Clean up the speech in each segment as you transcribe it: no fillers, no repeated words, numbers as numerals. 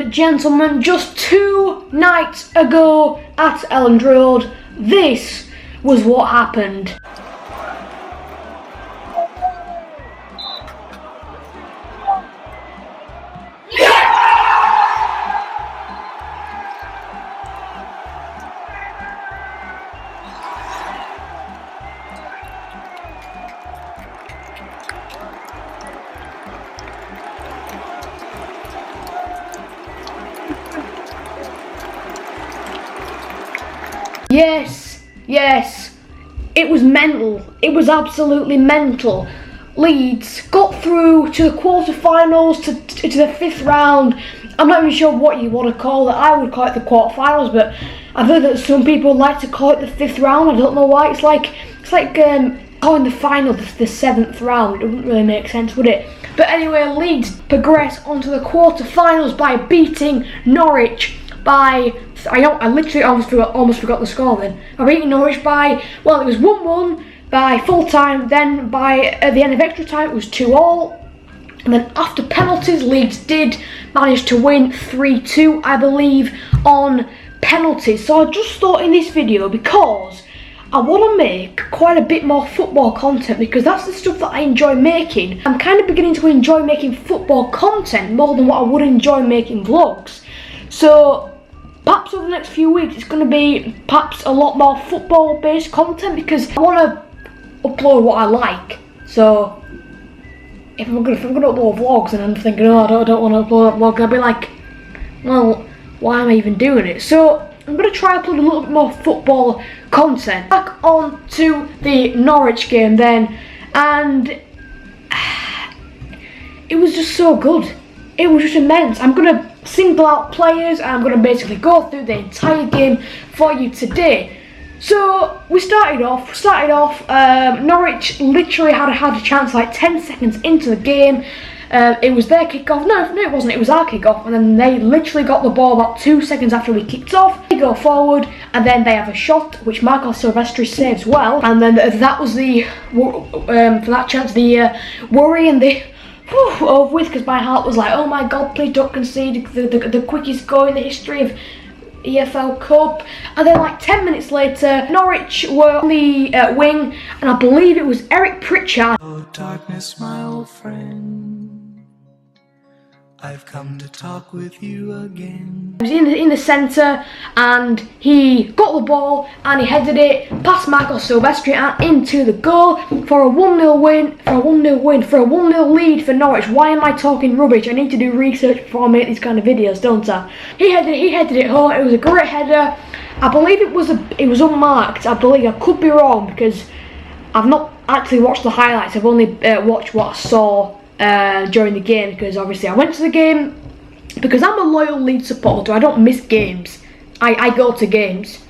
and gentlemen, just 2 nights ago at Elland Road, this was what happened. Yes, it was mental. It was absolutely mental. Leeds got through to the quarterfinals, to the 5th round. I'm not even sure what you want to call it. I would call it the quarterfinals, but I've heard that some people like to call it the 5th round. I don't know why. It's like calling the final the 7th round. It wouldn't really make sense, would it? But anyway, Leeds progress onto the quarterfinals by beating Norwich by, I literally almost forgot the score then. I beat Norwich by, well, it was 1-1 by full time, then at the end of extra time it was 2-2, and then after penalties Leeds did manage to win 3-2, I believe, on penalties. So I just thought in this video, because I want to make quite a bit more football content, because that's the stuff that I enjoy making. I'm kind of beginning to enjoy making football content more than what I would enjoy making vlogs. So perhaps over the next few weeks it's going to be perhaps a lot more football based content, because I want to upload what I like. So if I'm going to upload vlogs and I'm thinking, oh, I don't want to upload a vlog, I'll be like, well, why am I even doing it? So I'm going to try to upload a little bit more football content. Back on to the Norwich game then, and it was just so good. It was just immense. I'm going to single out players and I'm going to basically go through the entire game for you today. So we started off, Norwich literally had a chance like 10 seconds into the game. It was their kickoff. No, it wasn't. It was our kickoff, and then they literally got the ball about 2 seconds after we kicked off. They go forward, and then they have a shot which Marco Silvestri saves well, and then that was the for that chance the worry and the over with, because my heart was like, oh my god, please don't concede the quickest goal in the history of EFL Cup. And then like 10 minutes later, Norwich were on the wing, and I believe it was Eric Pritchard. Oh darkness, my old friend, I've come to talk with you again. He was in the centre, and he got the ball and he headed it past Marco Silvestri and into the goal for a 1-0 win, for a 1-0 lead for Norwich. Why am I talking rubbish? I need to do research before I make these kind of videos, don't I? He headed it home. It was a great header. I believe it was unmarked. I believe, I could be wrong because I've not actually watched the highlights. I've only watched what I saw during the game, because obviously I went to the game because I'm a loyal Leeds supporter. I don't miss games. I go to games.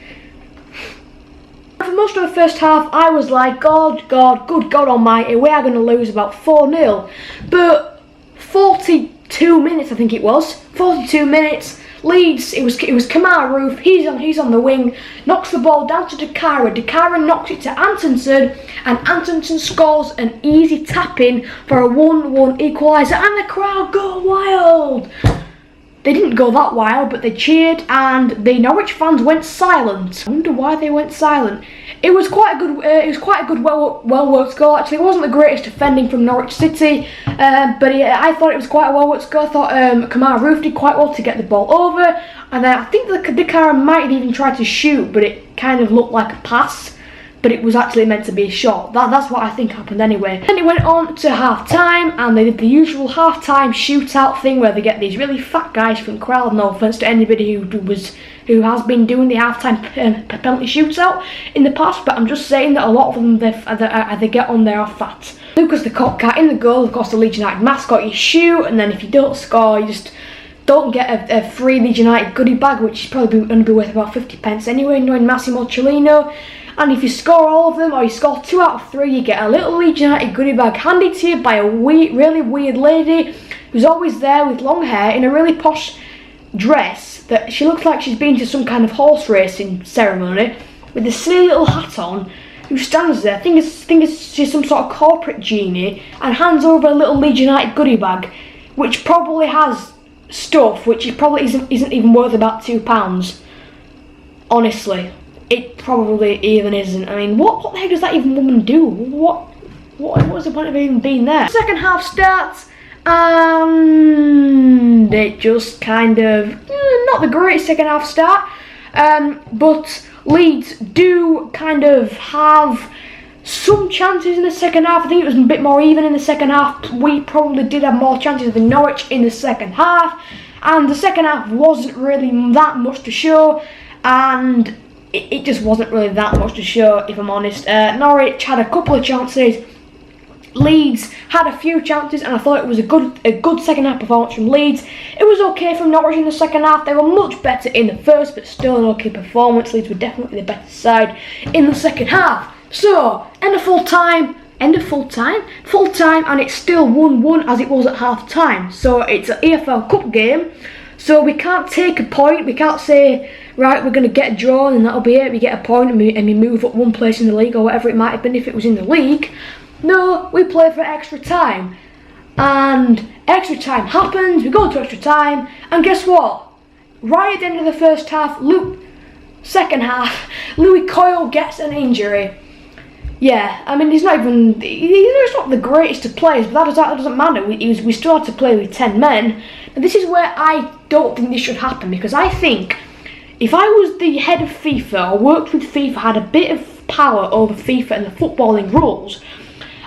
For most of the first half I was like, good God almighty, we are going to lose about 4-0. But 42 minutes, I think it was, 42 minutes, Leeds, it was Kamara Roof, he's on the wing, knocks the ball down to Dekara knocks it to Antonsen, and Antonsen scores an easy tap-in for a 1-1 equaliser, and the crowd go wild. They didn't go that wild, but they cheered, and the Norwich fans went silent. I wonder why they went silent. It was quite a good, well worked goal. Actually, it wasn't the greatest defending from Norwich City, but I thought it was quite a well worked goal. I thought Kamara Roof did quite well to get the ball over, and then I think the Dekara might have even tried to shoot, but it kind of looked like a pass. But it was actually meant to be a shot. That's what I think happened anyway. Then it went on to half time, and they did the usual half time shootout thing where they get these really fat guys from the crowd. No offense to anybody who has been doing the half time penalty shootout in the past, but I'm just saying that a lot of them they get on there are fat. Lucas the Cockcat in the goal, of course the Leeds United mascot. You shoot, and then if you don't score, you just don't get a free Leeds United goodie bag, which is probably going to be worth about 50 pence anyway, knowing Massimo Cellino. And if you score all of them, or you score 2 out of 3, you get a little Leeds United goodie bag handed to you by a really weird lady who's always there with long hair in a really posh dress that she looks like she's been to some kind of horse racing ceremony, with a silly little hat on, who stands there, I think she's some sort of corporate genie, and hands over a little Leeds United goodie bag, which probably has stuff which it probably isn't even worth about £2. Honestly, it probably even isn't. I mean, what the heck does that even woman do? What's the point of even being there? Second half starts, and it just kind of not the greatest second half start. But Leeds do kind of have some chances in the second half. I think it was a bit more even in the second half. We probably did have more chances than Norwich in the second half, and the second half wasn't really that much to show, and it just wasn't really that much to show, if I'm honest. Norwich had a couple of chances. Leeds had a few chances, and I thought it was a good second half performance from Leeds. It was okay from Norwich in the second half. They were much better in the first, but still an okay performance. Leeds were definitely the better side in the second half. So, end of full time, and it's still 1-1 as it was at half time. So it's an EFL Cup game, so we can't take a point. We can't say, right, we're going to get a draw and that'll be it. We get a point and we move up one place in the league, or whatever it might have been if it was in the league. No, we play for extra time, and extra time happens. We go to extra time, and guess what? Right at the end of the first half, second half, Louis Coyle gets an injury. Yeah, I mean, he's not the greatest of players, but that doesn't matter. We still had to play with 10 men, and this is where I don't think this should happen, because I think if I was the head of FIFA or worked with FIFA, had a bit of power over FIFA and the footballing rules,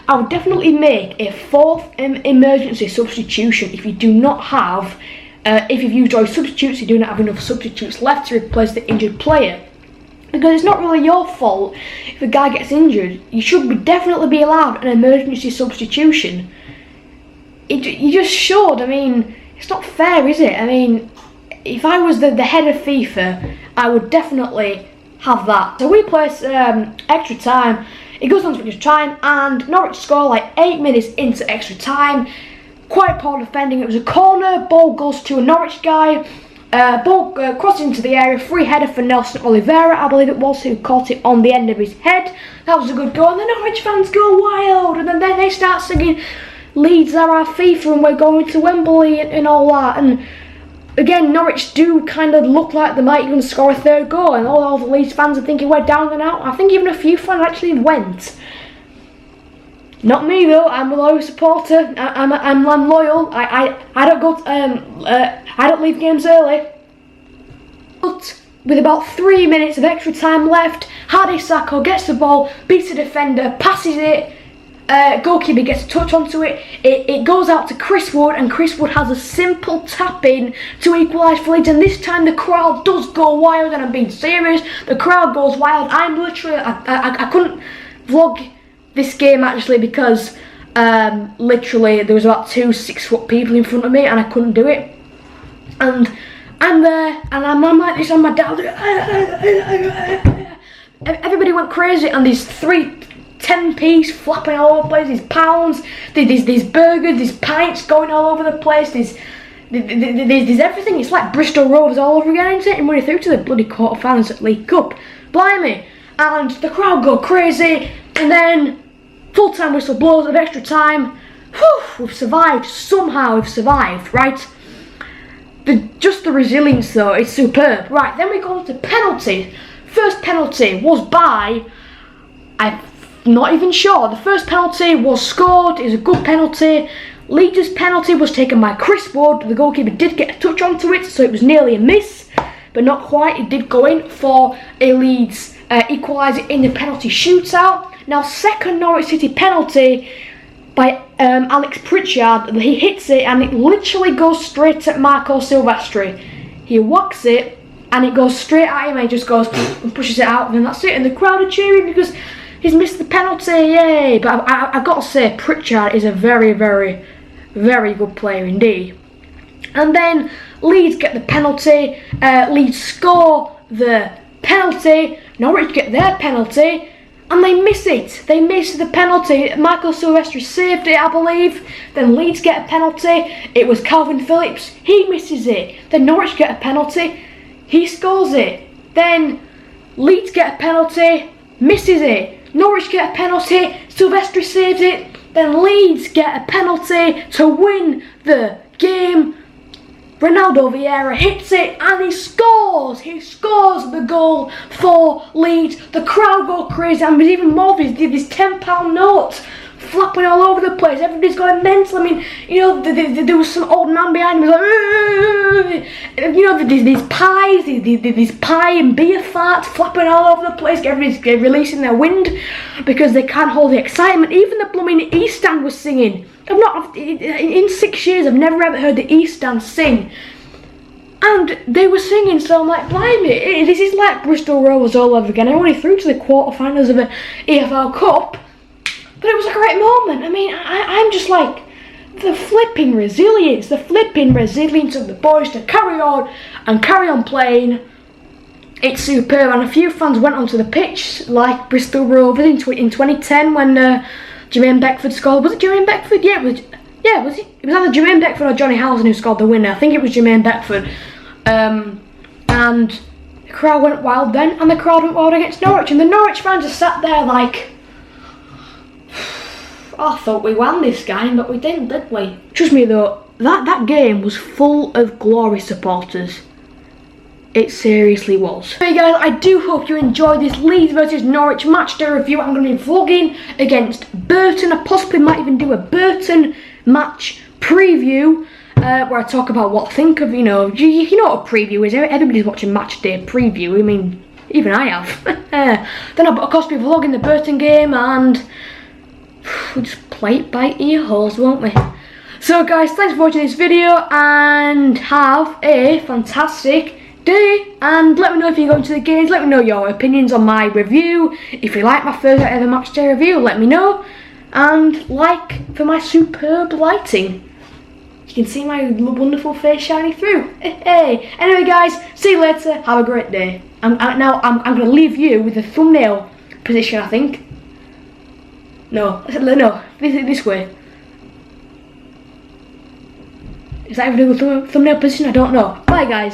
I would definitely make a fourth emergency substitution if you do not have, if you've used all your substitutes, you do not have enough substitutes left to replace the injured player. Because it's not really your fault if a guy gets injured. You should definitely be allowed an emergency substitution. You just should. I mean, it's not fair, is it? I mean, if I was the head of FIFA, I would definitely have that. So we play extra time. It goes on to extra time, and Norwich score like 8 minutes into extra time. Quite poor defending. It was a corner. Ball goes to a Norwich guy. Ball crosses into the area. Free header for Nelson Oliveira, I believe it was, who caught it on the end of his head. That was a good goal. And the Norwich fans go wild, and then they start singing, "Leeds are our FIFA, and we're going to Wembley," and all that. And again, Norwich do kind of look like they might even score a third goal, and all the Leeds fans are thinking we're down and out. I think even a few fans actually went. Not me though. I'm a loyal supporter. I'm loyal. I don't go. I don't leave games early. But with about 3 minutes of extra time left, Hadi Sacco gets the ball, beats the defender, passes it. Goalkeeper gets a touch onto it. It goes out to Chris Wood, and Chris Wood has a simple tap in to equalise for Leeds. And this time the crowd does go wild, and I'm being serious. The crowd goes wild. I'm literally, I couldn't vlog this game actually because literally there was about 2 6-foot people in front of me, and I couldn't do it. And I'm there, and I'm like this on my dad. Everybody went crazy, and these 3 10-piece flapping all over the place, these pounds, these burgers, these pints going all over the place, there's everything. It's like Bristol Rovers all over again, isn't it? And we're through to the bloody quarter-finals at League Cup. Blimey. And the crowd go crazy, and then full-time whistle blows of extra time. Whew, we've survived. Somehow we've survived, right? Just the resilience though is superb. Right, then we go on to penalties. First penalty was by, I'm not even sure. The first penalty was scored. It was a good penalty. Leeds' penalty was taken by Chris Wood. The goalkeeper did get a touch onto it, so it was nearly a miss, but not quite. It did go in for a Leeds equaliser in the penalty shootout. Now, second Norwich City penalty by Alex Pritchard. He hits it, and it literally goes straight at Marco Silvestri. He whacks it, and it goes straight at him, and he just goes and pushes it out, and then that's it. And the crowd are cheering because he's missed the penalty, yay! But I've got to say, Pritchard is a very, very, very good player indeed. And then Leeds get the penalty. Leeds score the penalty. Norwich get their penalty, and they miss it. They miss the penalty. Michael Silvestri saved it, I believe. Then Leeds get a penalty. It was Calvin Phillips. He misses it. Then Norwich get a penalty. He scores it. Then Leeds get a penalty. Misses it. Norwich get a penalty. Silvestri saves it. Then Leeds get a penalty to win the game. Ronaldo Vieira hits it and he scores! He scores the goal for Leeds. The crowd go crazy, and there's even more of these £10 notes flapping all over the place. Everybody's going mental. I mean, you know, there was some old man behind me like, you know, these pies, these pie and beer farts flapping all over the place. Everybody's releasing their wind because they can't hold the excitement. Even the blooming East Stand was singing. In 6 years, I've never ever heard the East Stand sing. And they were singing, so I'm like, blimey, this is like Bristol Rovers all over again. I only through to the quarterfinals of the EFL Cup. But it was a great moment. I mean, I'm just like, the flipping resilience of the boys to carry on playing. It's superb. And a few fans went onto the pitch, like Bristol Rovers in 2010 when Jermaine Beckford scored. Was it Jermaine Beckford? Yeah, it was either Jermaine Beckford or Johnny Howson who scored the winner. I think it was Jermaine Beckford. And the crowd went wild then, and the crowd went wild against Norwich. And the Norwich fans just sat there like, I thought we won this game, but we didn't, did we? Trust me though, that game was full of Glory supporters. It seriously was. Hey guys, I do hope you enjoyed this Leeds versus Norwich match day review. I'm going to be vlogging against Burton. I possibly might even do a Burton match preview where I talk about what I think of, you know what a preview is. Everybody's watching match day preview. I mean, even I have. Then I'll of course be vlogging the Burton game, and we'll just play it by ear holes, won't we? So guys, thanks for watching this video and have a fantastic day, and let me know if you're going to the games. Let me know your opinions on my review. If you like my first ever match day review, let me know. And like for my superb lighting. You can see my wonderful face shining through. Hey. Anyway guys, see you later. Have a great day. I'm going to leave you with the thumbnail position, I think. No, this way. Is that even a thumbnail position? I don't know. Bye guys.